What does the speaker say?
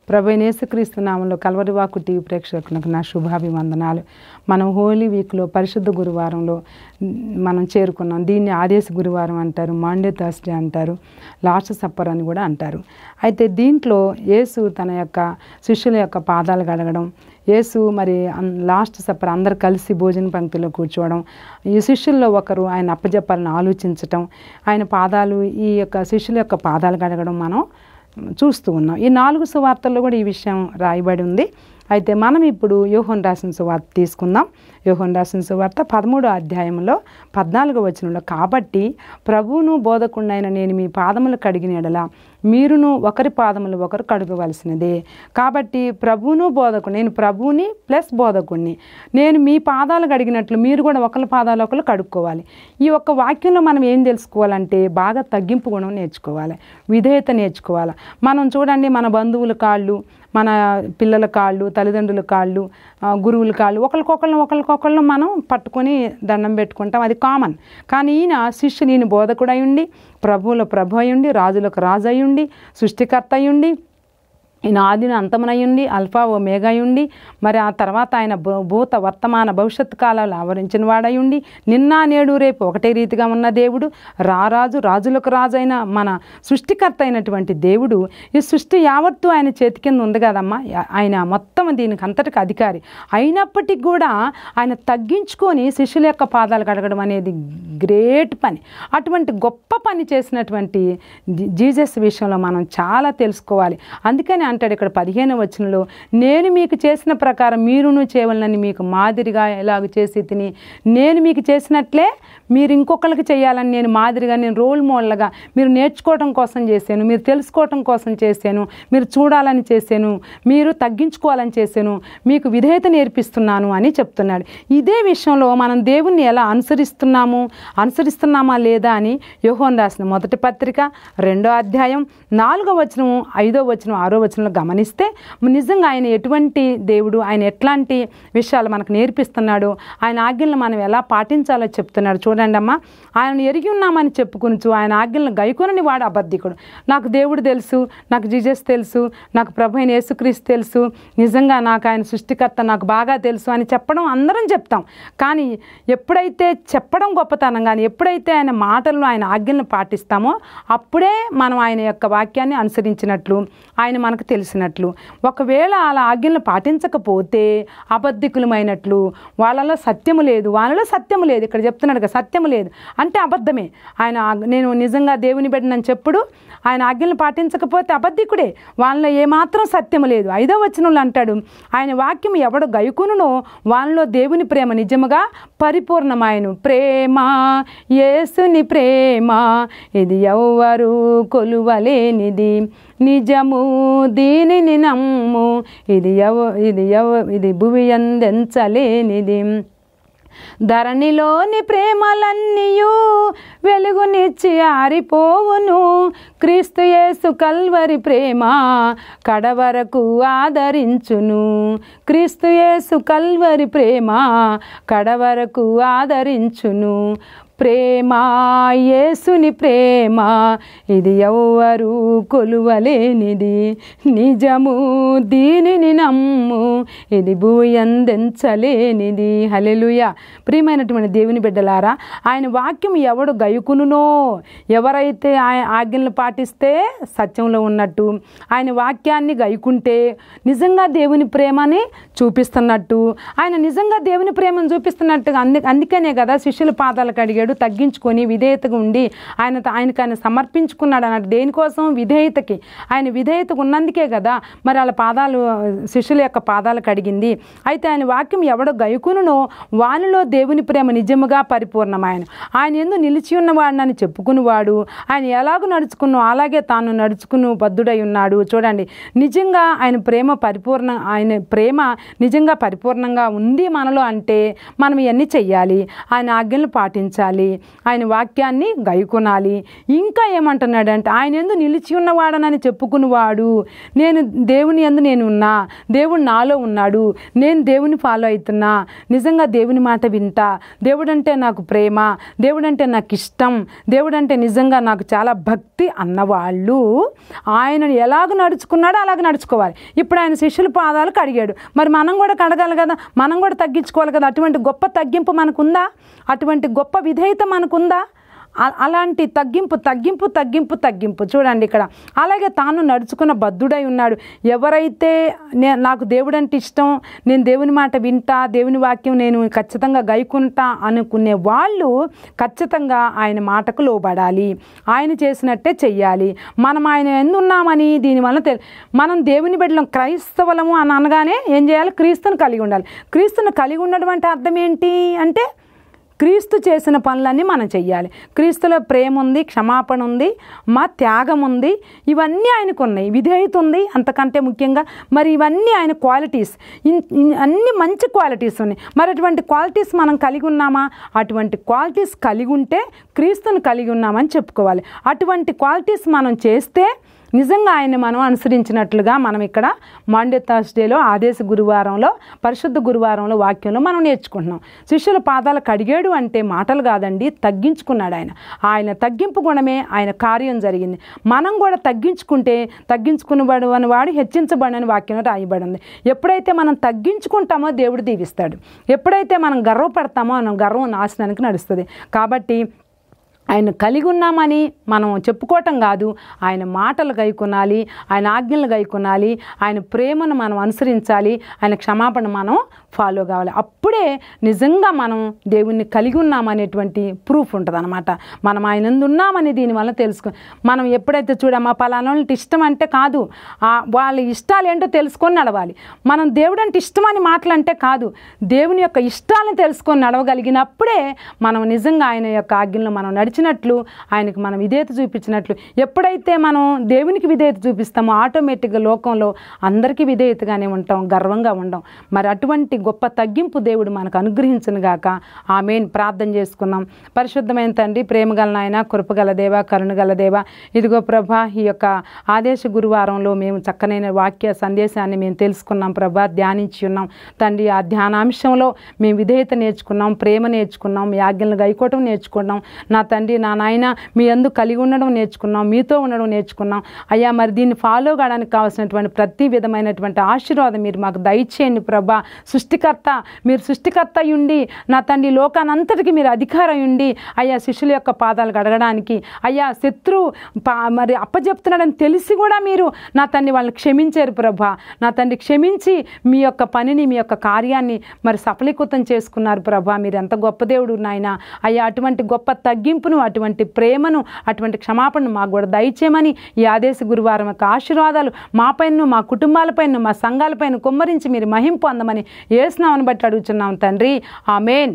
ప్రభువైన యేసుక్రీస్తు నామములో కల్వరి వాక్కు టీవీ ప్రేక్షకులకు నా శుభాభివందనాలు. మనం హోలీ వీక్లో పరిశుద్ధ గురువారంలో మనం చేరుకున్నాం. దీన్ని ఆదేశ గురువారం అంటారు, మాండే థర్స్డే అంటారు, లాస్ట్ సప్పర్ అని కూడా అంటారు. అయితే దీంట్లో యేసు తన యొక్క శిష్యుల యొక్క పాదాలు కడగడం, యేసు మరి లాస్ట్ సప్పర్ అందరు కలిసి భోజన పంక్తిలో కూర్చోవడం, ఈ శిష్యుల్లో ఒకరు ఆయన అప్పజెప్పాలని ఆలోచించటం, ఆయన పాదాలు ఈ యొక్క శిష్యుల యొక్క పాదాలు కడగడం మనం చూస్తూ ఉన్నాం. ఈ 4 సువార్తల్లో కూడా ఈ విషయం రాయబడి ఉంది. అయితే మనం ఇప్పుడు యోహాను రాసిన సువార్త తీసుకుందాం. యోహాను రాసిన సువార్త 13వ అధ్యాయంలో 14వ వచనంలో, కాబట్టి ప్రభువును బోధకుడైన నేను మీ పాదములు కడిగిన ఎడల మీరును ఒకరి పాదములు ఒకరు కడగవలసినదే. కాబట్టి ప్రభువును బోధకుడు, నేను ప్రభువుని ప్లస్ బోధకుడిని, నేను మీ పాదాలు కడిగినట్లు మీరు కూడా ఒకరి పాదాలు ఒకరు కడుక్కోవాలి. ఈ ఒక్క వాక్యంలో మనం ఏం తెలుసుకోవాలంటే బాగా తగ్గింపు గుణం నేర్చుకోవాలి, విధేయత నేర్చుకోవాలి. మనం చూడండి, మన బంధువుల కాళ్ళు, మన పిల్లల కాళ్ళు, తల్లిదండ్రుల కాళ్ళు, గురువుల కాళ్ళు, ఒకరికొకళ్ళు మనం పట్టుకొని దండం పెట్టుకుంటాం, అది కామన్. కానీ ఈయన శిష్యులు, ఈయన బోధకుడు అయ్యుండి, ప్రభువుల ప్రభు అయ్యుండి, రాజులకు రాజు అయ్యుండి, సృష్టికర్త అయ్యుండి, ఈయన ఆదిని అంతమనయుండి, అల్ఫా ఓ మేఘయుండి, మరి ఆ తర్వాత ఆయన భూత వర్తమాన భవిష్యత్తు కాలాలు ఆవరించిన వాడయుండి, నిన్న నేడు రేపు ఒకటే రీతిగా ఉన్న దేవుడు, రారాజు రాజులకు రాజు అయిన మన సృష్టికర్త అయినటువంటి దేవుడు, ఈ సృష్టి యావత్తు ఆయన చేతి కింద ఉంది కదమ్మా. ఆయన మొత్తం దీనికి అంతటికి అధికారి అయినప్పటికీ కూడా ఆయన తగ్గించుకొని శిష్యుల యొక్క పాదాలు కడగడం అనేది గ్రేట్ పని. అటువంటి గొప్ప పని చేసినటువంటి జీసస్ విషయంలో మనం చాలా తెలుసుకోవాలి. అందుకని అంటాడు ఇక్కడ 15వ వచనంలో, నేను మీకు చేసిన ప్రకారం మీరును చేయవలనని మీకు మాదిరిగా ఎలాగ చేసి తిని, నేను మీకు చేసినట్లే మీరు ఇంకొకరికి చేయాలని నేను మాదిరిగా, నేను రోల్ మోడల్గా, మీరు నేర్చుకోవడం కోసం చేశాను, మీరు తెలుసుకోవటం కోసం చేశాను, మీరు చూడాలని చేశాను, మీరు తగ్గించుకోవాలని చేశాను, మీకు విధేయత నేర్పిస్తున్నాను అని చెప్తున్నాడు. ఇదే విషయంలో మనం దేవుణ్ణి ఎలా అనుసరిస్తున్నామా లేదా అని యోహాను రాసిన మొదటి పత్రిక 2వ అధ్యాయం 4వ వచనం, 5వ వచనం, 6వ వచనంలో గమనిస్తే నిజంగా ఆయన ఎటువంటి దేవుడు, ఆయన ఎట్లాంటి విషయాలు మనకు నేర్పిస్తున్నాడో, ఆయన ఆజ్ఞలను మనం ఎలా పాటించాలో చెప్తున్నాడు. చూడండి అమ్మా, ఆయనను ఎరిగి ఉన్నామని చెప్పుకొనుచు ఆయన ఆజ్ఞలను గైకొనని వాడు అబద్ధికుడు. నాకు దేవుడు తెలుసు, నాకు జీసస్ తెలుసు, నాకు ప్రభు అయిన యేసుక్రీస్తు తెలుసు, నిజంగా నాకు ఆయన సృష్టికర్త నాకు బాగా తెలుసు అని చెప్పడం అందరం చెప్తాం. కానీ ఎప్పుడైతే చెప్పడం గొప్పతనం, కానీ ఎప్పుడైతే ఆయన మాటల్లో ఆయన ఆజ్ఞలను పాటిస్తామో అప్పుడే మనం ఆయన యొక్క వాక్యాన్ని అనుసరించినట్లు, ఆయన మనకు తెలిసినట్లు. ఒకవేళ అలా ఆజ్ఞలను పాటించకపోతే అబద్ధికులమైనట్లు, వాళ్ళలో సత్యము లేదు, వాళ్ళలో సత్యము లేదు. ఇక్కడ చెప్తున్నాడు కదా, సత్యము లేదు అంటే అబద్ధమే. ఆయన నేను నిజంగా దేవుని బిడ్డనని చెప్పుడు ఆయన ఆజ్ఞలను పాటించకపోతే అబద్ధికుడే, వాళ్ళలో ఏమాత్రం సత్యము లేదు. 5వ వచనంలో అంటాడు, ఆయన వాక్యం ఎవడు గైకొనునో వాళ్ళలో దేవుని ప్రేమ నిజముగా పరిపూర్ణమాయను. ప్రేమ, యేసుని ప్రేమ, ఇది ఎవ్వరు కొలువలేనిది, నిజము దీనిని నమ్ము, ఇది భువి యందెంచలేనిది. ధరణిలోని ప్రేమలన్నీయు వెలుగునిచ్చి ఆరిపోవును, క్రీస్తు యేసు కల్వరి ప్రేమ కడవరకు ఆదరించును, క్రీస్తు యేసు కల్వరి ప్రేమ కడవరకు ఆదరించును. ప్రేమ, యేసుని ప్రేమ, ఇది ఎవ్వరు కొలువలేనిది, నిజము దీనిని నమ్ము, ఇది భూయందెంచలేనిది. హల్లెలూయా. ప్రియమైనటువంటి దేవుని బిడ్డలారా, ఆయన వాక్యం ఎవడు గైకునునో, ఎవరైతే ఆయన ఆజ్ఞలను పాటిస్తే సత్యంలో ఉన్నట్టు, ఆయన వాక్యాన్ని గైకుంటే నిజంగా దేవుని ప్రేమని చూపిస్తున్నట్టు, ఆయన నిజంగా దేవుని ప్రేమను చూపిస్తున్నట్టుగా. అందుకనే కదా శిష్యుల పాదాలకు అడిగాడు, తగ్గించుకొని విధేయతగా ఉండి ఆయనకు సమర్పించుకున్నాడు అన్నట్టు. దేనికోసం? విధేయతకి. ఆయన విధేయతకు ఉన్నందుకే కదా మరి వాళ్ళ పాదాలు, శిష్యుల యొక్క పాదాలు కడిగింది. అయితే ఆయన వాక్యం ఎవడో గైకునునో వానిలో దేవుని ప్రేమ నిజముగా పరిపూర్ణమైన, ఆయన యందు నిలిచి ఉన్నవాడినని చెప్పుకునేవాడు, ఆయన ఎలాగూ నడుచుకున్నో అలాగే తాను నడుచుకుని బద్ధుడై ఉన్నాడు. చూడండి, నిజంగా ఆయన ప్రేమ నిజంగా పరిపూర్ణంగా ఉంది మనలో అంటే మనం ఇవన్నీ చెయ్యాలి, ఆయన ఆజ్ఞలు పాటించాలి, లోబడాలి, ఆయన వాక్యాన్ని గైకొనాలి. ఇంకా ఏమంటున్నాడంటే ఆయన యందు నిలిచి ఉన్నవాడనని చెప్పుకునేవాడు, నేను దేవుని యందు నేను ఉన్నా, దేవుడు నాలో ఉన్నాడు, నేను దేవుని ఫాలో అవుతున్నా, నిజంగా దేవుని మాట వింటా, దేవుడంటే నాకు ప్రేమ, దేవుడంటే నాకు ఇష్టం, దేవుడంటే నిజంగా నాకు చాలా భక్తి అన్నవాళ్ళు ఆయనను ఎలాగ నడుచుకున్నాడో అలాగ నడుచుకోవాలి. ఇప్పుడు ఆయన శిష్యుల పాదాలు కడిగాడు, మరి మనం కూడా కడగాలి కదా, మనం కూడా తగ్గించుకోవాలి కదా. అటువంటి గొప్ప తగ్గింపు మనకుందా? అటువంటి గొప్ప విధేయత మనకుందా? అలాంటి తగ్గింపు చూడండి ఇక్కడ. అలాగే తాను నడుచుకున్న బద్ధుడై ఉన్నాడు. ఎవరైతే నాకు దేవుడు అంటే ఇష్టం, నేను దేవుని మాట వింటా, దేవుని వాక్యం నేను ఖచ్చితంగా గైకుంటా అనుకునే వాళ్ళు ఖచ్చితంగా ఆయన మాటకు లోబడాలి, ఆయన చేసినట్టే చెయ్యాలి. మనం ఆయన ఎందున్నామని దీనివల్ల మనం దేవుని బిడ్డలం, క్రైస్తవులము అని అనగానే ఏం చేయాలి? క్రీస్తుని కలిగి ఉండాలి. క్రీస్తుని కలిగి ఉండడం అంటే అర్థం ఏంటి అంటే క్రీస్తు చేసిన పనులన్నీ మనం చెయ్యాలి. క్రీస్తులో ప్రేమ ఉంది, క్షమాపణ ఉంది, మా త్యాగం ఉంది, ఇవన్నీ ఆయనకు ఉన్నాయి, విధేయత ఉంది, అంతకంటే ముఖ్యంగా మరి ఇవన్నీ ఆయన క్వాలిటీస్, అన్ని మంచి క్వాలిటీస్ ఉన్నాయి. మరి అటువంటి క్వాలిటీస్ మనం కలిగి ఉన్నామా? అటువంటి క్వాలిటీస్ కలిగి ఉంటే క్రీస్తుని కలిగి ఉన్నామని చెప్పుకోవాలి. అటువంటి క్వాలిటీస్ మనం చేస్తే నిజంగా ఆయన్ని మనం అనుసరించినట్లుగా మనం ఇక్కడ మాండే థర్స్డేలో ఆదేశ గురువారంలో పరిశుద్ధ గురువారంలో వాక్యంలో మనం నేర్చుకుంటున్నాం. శిష్యుల పాదాలు కడిగాడు అంటే మాటలు కాదండి, తగ్గించుకున్నాడు ఆయన. ఆయన తగ్గింపు గుణమే ఆయన కార్యం జరిగింది. మనం కూడా తగ్గించుకుంటే తగ్గించుకునబడు అని వాడు హెచ్చించబడని వాక్యంలో రాయబడింది. ఎప్పుడైతే మనం తగ్గించుకుంటామో దేవుడు దీవిస్తాడు. ఎప్పుడైతే మనం గర్వపడతామో మనం గర్వం నాశనానికి నడుస్తుంది. కాబట్టి ఆయన కలిగి ఉన్నామని మనం చెప్పుకోవటం కాదు, ఆయన మాటలు గైకొనాలి, ఆయన ఆజ్ఞలు గైకొనాలి, ఆయన ప్రేమను మనం అనుసరించాలి, ఆయన క్షమాపణ మనం ఫాలో కావాలి. అప్పుడే నిజంగా మనం దేవుణ్ణి కలిగి ఉన్నామనేటువంటి ప్రూఫ్ ఉంటుంది అనమాట. మనం ఆయన ఉన్నామని దీనివల్ల మనం ఎప్పుడైతే చూడమా పలానా వాళ్ళకి ఇష్టం అంటే కాదు, వాళ్ళ ఇష్టాలు ఏంటో తెలుసుకొని నడవాలి. మనం దేవుడు అంటే ఇష్టమని మాటలంటే కాదు, దేవుని యొక్క ఇష్టాలను తెలుసుకొని నడవగలిగినప్పుడే మనం నిజంగా ఆయన యొక్క ఆజ్ఞలను మనం నడిచినట్లు, ఆయనకు మనం విధేయత చూపించినట్లు. ఎప్పుడైతే మనం దేవునికి విధేయత చూపిస్తామో ఆటోమేటిక్గా లోకంలో అందరికీ విధేయతగానే ఉంటాం, గర్వంగా ఉండం. మరి అటువంటి గొప్ప తగ్గింపు దేవుడు మనకు అనుగ్రహించును గాక. ఆమేన్. ప్రార్థన చేసుకున్నాం. పరిశుద్ధమైన తండ్రి, ప్రేమగల నాయన, కృపగల దేవ, కరుణగల దేవ, ఇదిగో ప్రభా, ఈ యొక్క ఆదేశ గురువారంలో మేము చక్కనైన వాక్య సందేశాన్ని మేము తెలుసుకున్నాం ప్రభా, ధ్యానించి ఉన్నాం తండ్రి. ఆ ధ్యానాంశంలో మేము విధేయత నేర్చుకున్నాం, ప్రేమ నేర్చుకున్నాం, మీ ఆజ్ఞలను గైకోవటం నేర్చుకున్నాం నా తండ్రి. నా నాయన మీ యందు కలిగి ఉండడం నేర్చుకున్నాం, మీతో ఉండడం నేర్చుకున్నాం అయ్యా. మరి దీన్ని ఫాలో కావడానికి కావాల్సినటువంటి ప్రతి విధమైనటువంటి ఆశీర్వాదం మీరు మాకు దయచేయండి ప్రభా. మీరు సృష్టికర్త ఉండి నా తండ్రి, లోకానంతటికి మీరు అధికారం ఉండి అయ్యా శిష్యుల యొక్క పాదాలు గడగడానికి అయ్యా శత్రువు మరి అప్పచెప్తున్నాడని తెలిసి కూడా మీరు నా తండ్రి వాళ్ళని క్షమించారు ప్రభా. నా తండ్రి క్షమించి మీ యొక్క పనిని, మీ యొక్క కార్యాన్ని మరి సఫలీకృతం చేసుకున్నారు ప్రభా. మీరు ఎంత గొప్ప దేవుడు నాయన అయ్యా. అటువంటి గొప్ప తగ్గింపును, అటువంటి ప్రేమను, అటువంటి క్షమాపణను మాకు కూడా దయచేయమని ఈ ఆదేశ గురువారం యొక్క ఆశీర్వాదాలు మా పైన, మా కుటుంబాలపైన, మా సంఘాలపైన కుమ్మరించి మీరు మహిమ పొందమని యేసు నామమును బట్టి అడుగుచున్నాం తండ్రి. ఆమేన్.